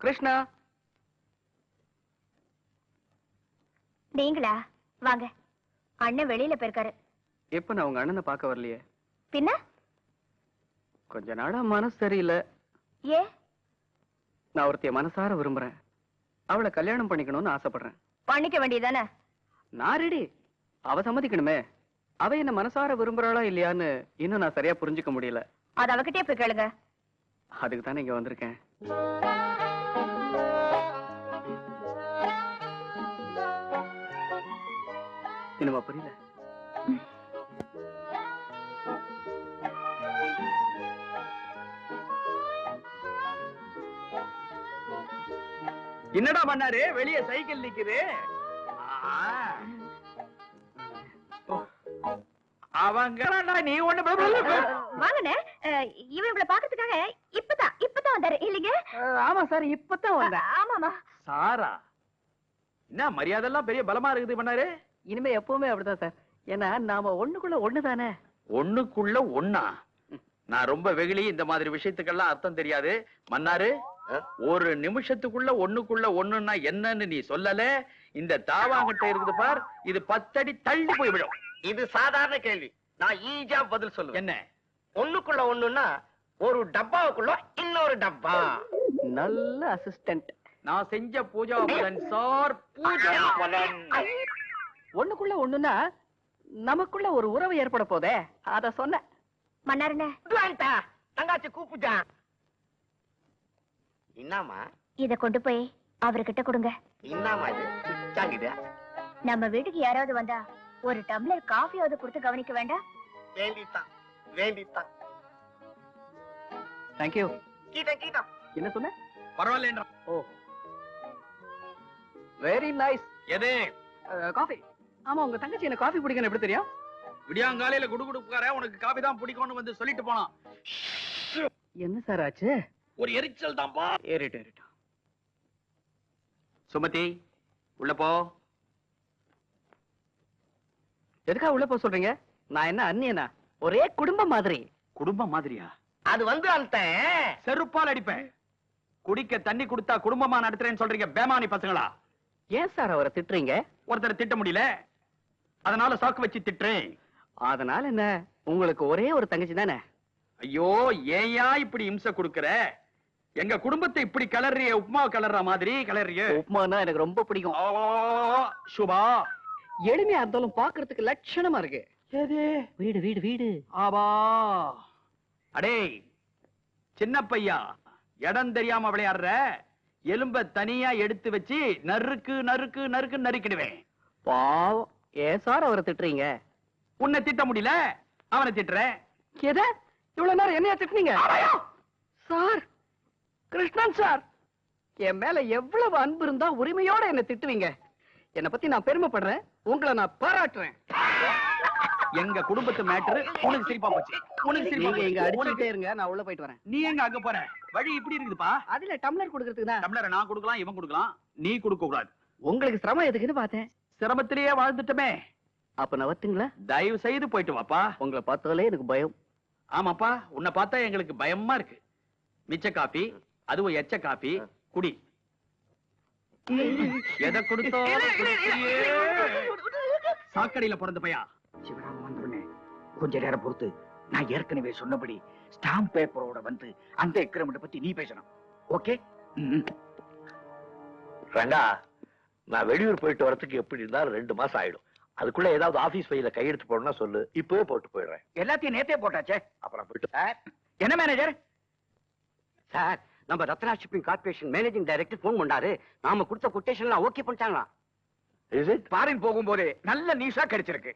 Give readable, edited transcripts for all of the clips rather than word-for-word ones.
கிருஷ்ணா, நீங்களா? வாங்க. அண்ணன் வெளியில போயிருக்காரு. எப்ப நான் உங்க அண்ணனை பார்க்க வரலையே? பின்ன கொஞ்ச நாளா மனசு சரியில்லை. ஏ? நான் ஒருத்தைய மனசார விரும்புறேன். அவளை கல்யாணம் பண்ணிக்கணும்னு ஆசைப்படுறேன். பண்ணிக்க வேண்டியதானே? நான் ரெடி. அவ சம்மதிக்கணுமே. அவ என்ன மனசார விரும்புறாளா இல்லையான்னு இன்னும் நான் சரியா புரிஞ்சுக்க முடியல. அது அவகிட்டே போய் கேளுங்க. அதுக்கு தானே இங்க வந்திருக்கேன். என்னமா புரியல? என்னடா பண்ணாரு? வெளியே சைக்கிள் நிக்குது. அவங்க நீ ஒண்ணு வாங்கண்ணே. இவன் இவ்வளவு பாக்குறதுக்காக இப்பதான் வந்தாரு இல்லைங்க? ஆமா சார், இப்பதான் வந்தேன். ஆமாமா. சாரா, என்ன மரியாதை எல்லாம் பெரிய பலமா இருக்குது பண்ணாரு. இனிமே எப்பவுமே அப்படிதான் சார். ஏன்னா நாம ஒண்ணுக்குள்ள ஒண்ணுதானே. ஒண்ணுக்குள்ள ஒண்ணா? நான் ரொம்ப வெகுளி, இந்த மாதிரி விஷயத்துக்கெல்லாம் அர்த்தம் தெரியாது. மன்னாரு, ஒரு நிமிஷத்துக்குள்ள ஒண்ணுக்குள்ள ஒண்ணுன்னா என்னன்னு நீ சொல்லல. இந்த தாவாங்கிட்ட இருக்குது பார், இது 10 அடி தள்ளி போய் விடும். இது சாதாரண கேள்வி. நான் ஈஸியா பதில் சொல்லுவேன். என்ன? ஒண்ணுக்குள்ள ஒண்ணுன்னா ஒரு டப்பாவுக்குள்ள இன்னொரு டப்பா. நல்ல அசிஸ்டன்ட். நான் செஞ்ச பூஜா பலன் சார். பூஜா பலன். ஒண்ணுக்குள்ள ஒண்ணுன்னா நமக்குள்ள ஒரு உறவு ஏற்பட போதே, அத சொன்ன. மன்னாருண்ணே, தங்காச்சி கூப்பிட்டான். என்னமா? இத கொண்டு போய் அவர்கிட்ட கொடுங்க. என்னமா இது? நம்ம வீட்டுக்கு யாராவது வந்தா ஒரு டம்ளர் காஃபியாவது கொடுத்து கவனிக்க வேண்டாம்? வேண்டித்தான் வேண்டித்தான். தேங்க்யூ. கீட்டம் என்ன சொன்ன? பரவாயில்ல. ஓ, வெரி நைஸ். எது? காஃபி. ஆமா, உங்க தங்கச்சி என்ன காஃபி பிடிக்கணும் எப்படி தெரியும்? விடியாங்காலையில குடுகுடுப்புக்கார உனக்கு காபி தான் பிடிக்கும்னு வந்து சொல்லிட்டு போனான். என்ன சார் ஆச்சு? ஒரு எரிச்சல் தான்பா. ஏறிட்டு. சுமதி, உள்ள போ. எதுக்கா உள்ள போ சொல்றீங்க? நான் என்ன அண்ணியனா? ஒரே குடும்பம் மாதிரி. குடும்பம் மாதிரியா? அது வந்து அந்த செருப்பால் அடிப்பேன். குடிக்க தண்ணி கொடுத்தா குடும்பமா நடத்துறேன்னு சொல்றீங்க பேமானி பசங்களா? ஏன் சார் அவரை திட்டுறீங்க? ஒருத்தரை திட்ட முடியல, அதனால சாக்கு வச்சு திட்டுறேன். அதனால என்ன, உங்களுக்கு ஒரே ஒரு தங்கச்சி தானே? ஐயோ, ஏயா இப்படி இம்சை கொடுக்கற? எங்க குடும்பத்தை இப்படி கலர்றிய, உப்மா கலர்ற மாதிரி கலர்றிய. உப்மானா எனக்கு ரொம்ப பிடிக்கும். சுபா, எளிமையா இருந்தாலும் பாக்குறதுக்கு லட்சணமா இருக்கு. வீடு வீடு வீடு. ஆபா, அடே சின்ன பையா, இடம் தெரியாம விளையாடுற. எலும்ப தனியா எடுத்து வச்சு நறுக்கு நறுக்கு நறுக்கு நறுக்கிடுவேன். பாவம், ஏன் சார் அவரை திட்டுறீங்க? உன்னை திட்ட முடியல, அவனை திட்டுறேன். எத இவ்வளவு நேரம் என்னையா திட்டுனீங்க? சார், கிருஷ்ணன் சார், என் மேல எவ்வளவு அன்பு இருந்தா உரிமையோட என்ன திட்டுவீங்க? என்னை பத்தி நான் பெருமைப்படுறேன், உங்களை நான் பாராட்டுறேன். எங்க குடும்பத்து மேட்டர் உனக்கு சிரிப்பா போச்சு. உனக்கு சிரிப்பா நீங்க இங்க போச்சு. அடிச்சுட்டே இருங்க, நான் உள்ள போயிட்டு வரேன். நீ எங்க அங்க போற? வழி இப்படி இருக்குதுப்பா. அதுல டம்ளர் கொடுக்கறதுக்கு தான். டம்ளரை நான் கொடுக்கலாம், இவன் கொடுக்கலாம், நீ கொடுக்க கூடாது. உங்களுக்கு சிரமம் எதுக்குன்னு பார்த்தேன். சிரமத்திலேயே வாழ்ந்துட்டமே. அப்ப நவத்துங்களா? தயவு செய்து போயிட்டு வாப்பா. உங்களை பார்த்தாலே எனக்கு பயம். ஆமாப்பா, உன்னை பார்த்தா எங்களுக்கு பயமா இருக்கு. மிச்ச காபி, அதுவும் எச்ச காபி குடி. எதை கொடுத்தோ சாக்கடையில பிறந்த பையா. சிவராம வந்தோடனே கொஞ்ச நேரம் பொறுத்து, நான் ஏற்கனவே சொன்னபடி ஸ்டாம்ப் பேப்பரோட வந்து அந்த எக்ரிமெண்ட் பத்தி நீ பேசணும். ஓகே? ரங்கா, நான் வெளியூர் போயிட்டு வரதுக்கு எப்படி இருந்தாலும் 2 மாசம் ஆயிடும். அதுக்குள்ள ஏதாவது ஆபீஸ் ஃபைல கையெழுத்து போடணும்னா சொல்லு, இப்பவே போட்டு போயிடுறேன். எல்லாத்தையும் நேத்தே போட்டாச்சே. அப்புறம் போயிட்டு. என்ன மேனேஜர் சார், நம்ம Ratna shipping corporation managing director phone பண்ணாரு. நாம கொடுத்த கொட்டேஷன் ஓகே பண்ணிட்டாங்களா? ஃபாரின் போகும்போது நல்ல நியூஸா கிடைச்சிருக்கு.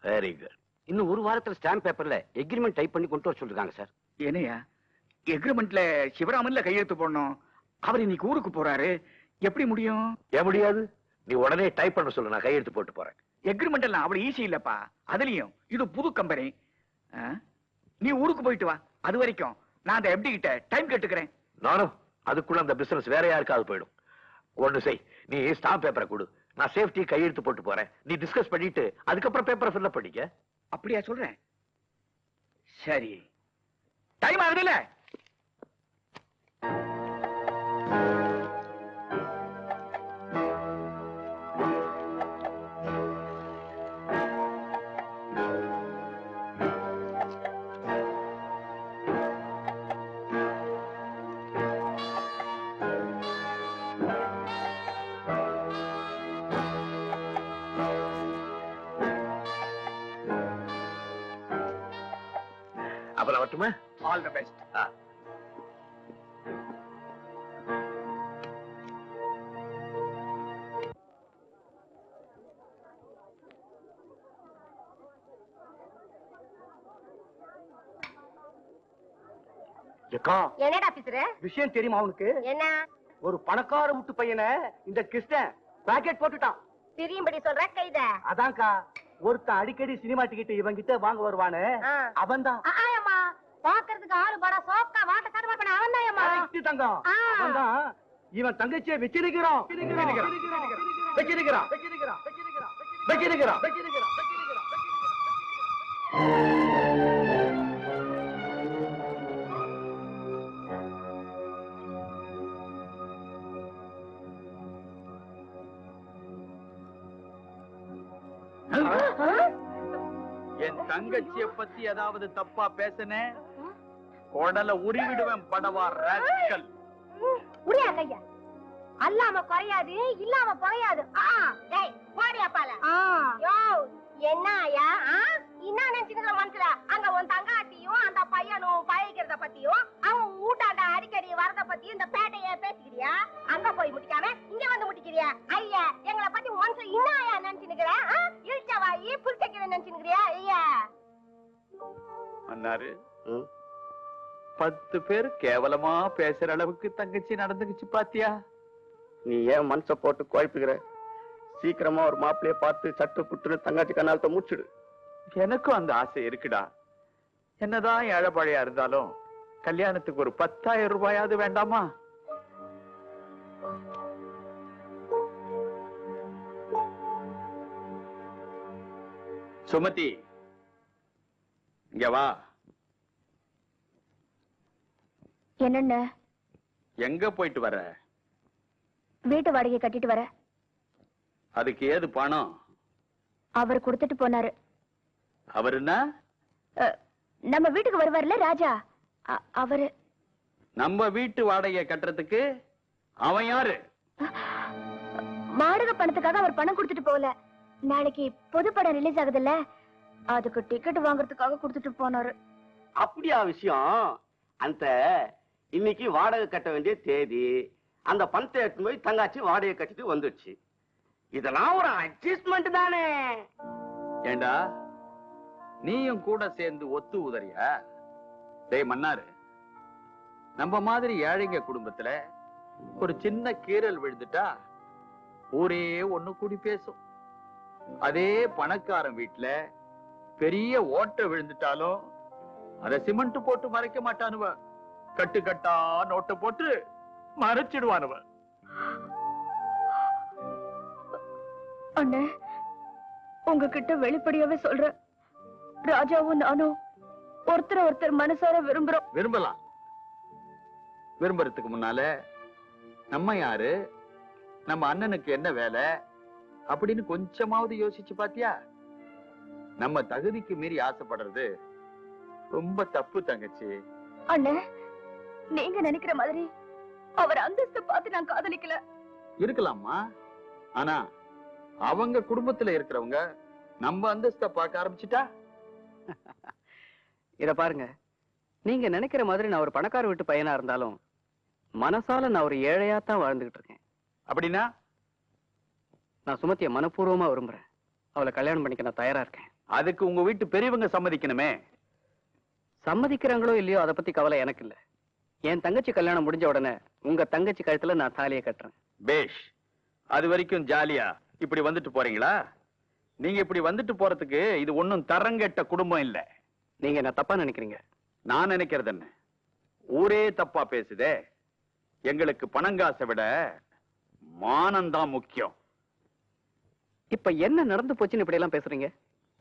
Very good. இன்னும் ஒரு வாரத்துல ஸ்டாம்ப் பேப்பர்ல எக்ரிமெண்ட் டைப் பண்ணி கொண்டு வர சொல்லிருக்காங்க சார். என்னையா எக்ரிமெண்ட்ல சிவராமன்ல கையெழுத்து போடணும். அவர் இன்னைக்கு ஊருக்கு போறாரு, எப்படி முடியும்? ஏன் முடியாது? நீ உடனே டைப் பண்ண சொல்லு, நான் கையெழுத்து போட்டு போறேன். எக்ரிமெண்ட் எல்லாம் அவ்வளவு ஈஸி இல்லப்பா. அதுலயும் இது புது கம்பெனி. நீ ஊருக்கு போயிட்டு வா, அது வரைக்கும் நான் அந்த எம்டி கிட்ட டைம் கேட்டுக்கிறேன். நானும் அதுக்குள்ள அந்த பிசினஸ் வேற யாருக்காவது போயிடும். ஒண்ணு செய், நீ ஸ்டாம்ப் பேப்பரை கொடு, நான் சேஃப்டி கையெழுத்து போட்டு போறேன். நீ டிஸ்கஸ் பண்ணிட்டு அதுக்கப்புறம் பேப்பரை ஃபில் பண்ணிக்க. அப்படியா சொல்றேன்? சரி, டைம் ஆகுதுல்ல? வரட்டுமா? All the best. ஏக்கா, என்னடா பேசுற? விஷயம் தெரியுமா அவனுக்கு? என்ன ஒரு பணக்கார வீட்டு பையனை இந்த கிருஷ்ணன் பாக்கெட் போட்டுட்டான். தெரியும்படி சொல்ற கைத? அதான்க்கா, ஒருத்தன் அடிக்கடி சினிமா டிக்கெட் இவன் கிட்ட வாங்க வருவானே, அவன்தான். ஆயம்மா பாக்குறதுக்கு ஆளு படா சோக்கா வாட்ட சட்டமா பண்ண அவன் தான்மா. கரெக்ட் தங்கம். அவன்தான் இவன் தங்கச்சியை வச்சிருக்கிறான். என் தங்கச்சிய பத்தி ஏதாவது தப்பா பேசுனே உடல உருவிடுவேன் படவா ராஸ்கல். உரியா கையா அல்லாம குறையாது இல்லாம புறையாது. டேய் போடியா பால. யோ என்ன ஐயா என்ன நினைச்சுக்கிற மனசுல? அங்க உன் தங்காட்டியும் அந்த பையனும் பழகிறத பத்தியும் அவன் ஊட்டாண்ட அடிக்கடி வரத பத்தியும் இந்த பேட்டைய பேசிக்கிறியா? அங்க போய் முடிக்காம இங்க வந்து முடிக்கிறியா? ஐயா எங்களை பத்தி மனசுல என்ன ஐயா நினைச்சுக்கிற? இழுச்சவாயி புல்சக்கிற நினைச்சுக்கிறியா? ஐயா அண்ணாரு 10 பேர் கேவலமா பேசுற அளவுக்கு தங்கச்சி நடந்துக்குச்சு பாத்தியா? நீ ஏன் மனச போட்டு குழப்புகிற? சீக்கிரமா ஒரு மாப்பிளைய பார்த்து சட்டு புட்டுன்னு தங்காச்சி கண்ணாலத்தை மூச்சுடு. எனக்கும் அந்த ஆசை இருக்குடா. என்னதான் ஏழைப்பாழையா இருந்தாலும் கல்யாணத்துக்கு ஒரு 10,000 ரூபாயாவது வேண்டாமா? சுமதி இங்க வா. என்னென்ன? எங்க போயிட்டு வர? வீட்டு வாடகை கட்டிட்டு வர. அதுக்கு ஏது பணம்? அவர் கொடுத்துட்டு போனாரு. அவருன்னா? நம்ம வீட்டுக்கு வருவார்ல ராஜா, அவரு. நம்ம வீட்டு வாடகையை கட்டுறதுக்கு அவன் யாரு? வாடகை பணத்துக்காக அவர் பணம் கொடுத்துட்டு போகல. நாளைக்கு பொது படம் ரிலீஸ் ஆகுதுல்ல, அதுக்கு டிக்கெட் வாங்குறதுக்காக கொடுத்துட்டு போனாரு. அப்படியா விஷயம்? அந்த இன்னைக்கு வாடகை கட்ட வேண்டிய தேதி, அந்த பணத்தை எடுத்து போய் தங்காச்சி வாடகை கட்டிட்டு வந்துடுச்சு. இதெல்லாம் ஒரு அட்ஜஸ்ட்மெண்ட் தானே. ஏண்டா நீயும் கூட சேர்ந்து ஒத்து உதறியா? டேய் மன்னாரு, நம்ம மாதிரி ஏழைங்க குடும்பத்துல ஒரு சின்ன கீறல் விழுந்துட்டா ஊரே ஒண்ணு கூடி பேசும். அதே பணக்காரன் வீட்டுல பெரிய ஓட்டை விழுந்துட்டாலும் அத சிமெண்ட் போட்டு மறைக்க மாட்டானுவ. கட்டு கட்டா நோட்டை போட்டு மறைச்சிடுவானுவ. அண்ணே, உங்ககிட்ட வெளிப்படையாவே சொல்ற, ராஜாவும் நானும் ஒருத்தர் மனசார விரும்புறோம். விரும்பலாம். விரும்புறதுக்கு முன்னால நம்ம யாரு, நம்ம அண்ணனுக்கு என்ன வேலை அப்படின்னு கொஞ்சமாவது யோசிச்சு பாத்தியா? நம்ம தகுதிக்கு மீறி ஆசைப்படுறது ரொம்ப தப்பு தங்கச்சி. அண்ணே, நீங்க நினைக்கிற மாதிரி அவர் அந்தஸ்து பார்த்து நான் காதலிக்கல. இருக்கலாமா, ஆனா அவங்க குடும்பத்துல இருக்கிறவங்க நம்ம அந்தஸ்த பார்க்க ஆரம்பிச்சுட்டா? இத பாருங்க, நீங்க நினைக்கிற மாதிரி நான் ஒரு பணக்கார வீட்டு பையனா இருந்தாலும் மனசால நான் ஒரு ஏழையாத்தான் வாழ்ந்துகிட்டு இருக்கேன். அப்படின்னா நான் சுமத்திய மனப்பூர்வமா விரும்புறேன். அவளை கல்யாணம் பண்ணிக்க நான் தயாரா இருக்கேன். அதுக்கு உங்க வீட்டு பெரியவங்க சம்மதிக்கணுமே. சம்மதிக்கிறாங்களோ இல்லையோ அதை பத்தி கவலை எனக்கு இல்ல. என் தங்கச்சி கல்யாணம் முடிஞ்ச உடனே உங்க தங்கச்சி கழுத்துல நான் தாலியை கட்டுறேன். பேஷ். அது வரைக்கும் ஜாலியா இப்படி வந்துட்டு போறீங்களா? நீங்க இப்படி வந்துட்டு போறதுக்கு இது ஒண்ணும் தரங்கெட்ட குடும்பம் இல்ல. நீங்க என்ன தப்பா நினைக்கிறீங்க? நான் நினைக்கிறது என்ன, ஊரே தப்பா பேசுதே. எங்களுக்கு பணங்காசை விட மானம்தான் முக்கியம். இப்ப என்ன நடந்து போச்சுன்னு இப்படி எல்லாம் பேசுறீங்க?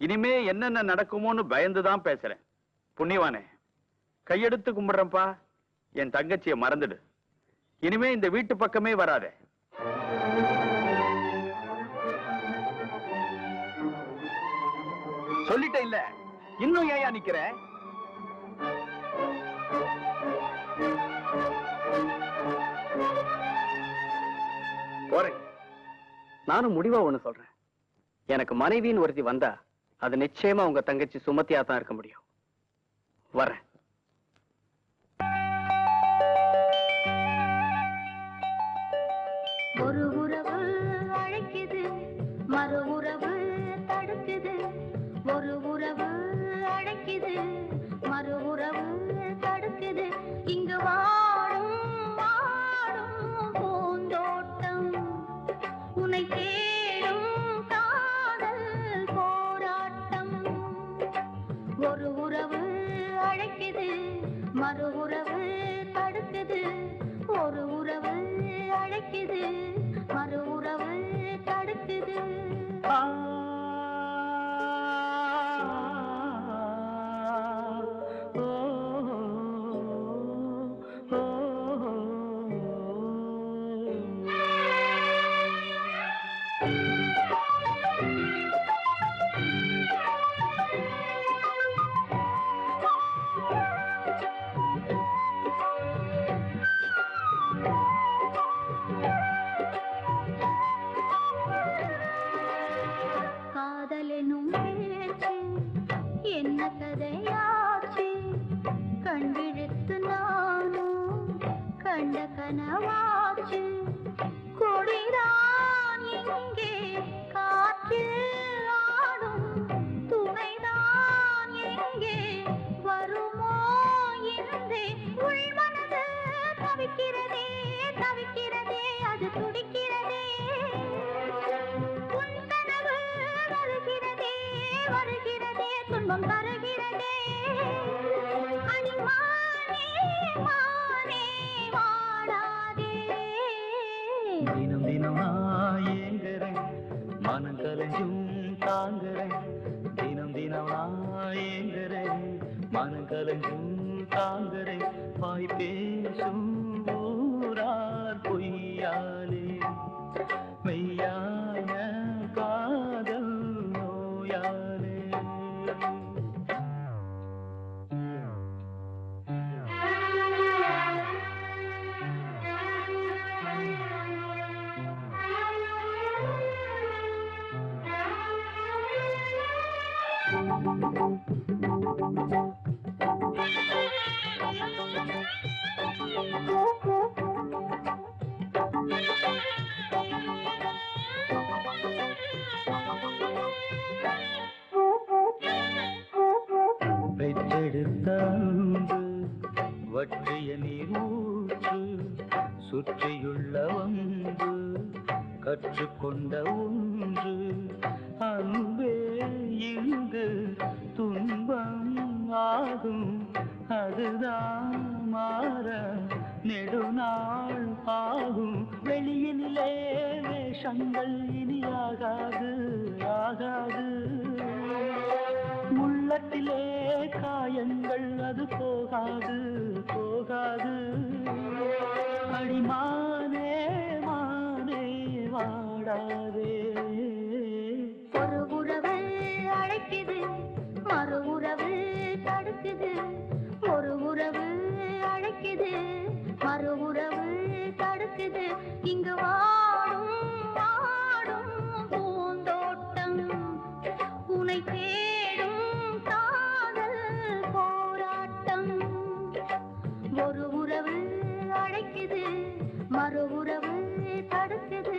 இனிமே என்னென்ன நடக்குமோன்னு பயந்துதான் பேசுறேன். புண்ணியவானே, கையெடுத்து கும்பிடுறேன்ப்பா. என் தங்கச்சியை மறந்துடு. இனிமே இந்த வீட்டு பக்கமே வராதே. சொல்லிட்டேன் இல்ல, இன்னும் ஏயா நிக்கிற? போறேன். நானும் முடிவா ஒண்ணு சொல்றேன். எனக்கு மனைவின்னு ஒருத்தி வந்தா அது நிச்சயமா உங்க தங்கச்சி சுமத்தியா தான் இருக்க முடியும். வரேன். நேரமாச்சு கொடிதான் எங்கே காற்றில் ஆடும் துணைதான் எங்கே வருமோ என்றே உள்மனது தவிக்கிறதே தவிக்கிறதே அது துடிக்கிறதே உன் கனவு வருகிறதே வருகிறதே துன்பம் தருகிறதே அடிமானே மானே வாடாதே தினம் தினம் நான் ஏங்குறேன் மனம் கலைஞ்சும் தாங்குறேன் தினம் தினம் நான் ஏங்குறேன் மனம் கலைஞ்சும் தாங்குறேன் வாய் பேசும் ஊரார் பொய்யாலே மெய்யான காதல் நோயாலே பெற்றெடுத்த அன்பு வற்றிய நீர் ஊற்று சுற்றியுள்ள ஒன்று கற்றுக்கொண்ட ஒன்று அன்பே இங்கு துன்பம் ஆகும் அதுதான் மாற நெடுநாள் ஆகும் வெளியினிலே வேஷங்கள் இனியாகாது ஆகாது உள்ளத்திலே காயங்கள் அது போகாது போகாது அடிமானே மானே வாடாதே ஒரு உறவு அழைக்குது மறு உறவு தடுக்குது ஒரு உறவு அழைக்குது மறு உறவு தடுக்குது இங்கு வாடும் வாடும் பூந்தோட்டம் உனை தேடும் காதல் போராட்டம் ஒரு உறவு அழைக்குது மறு உறவு தடுக்குது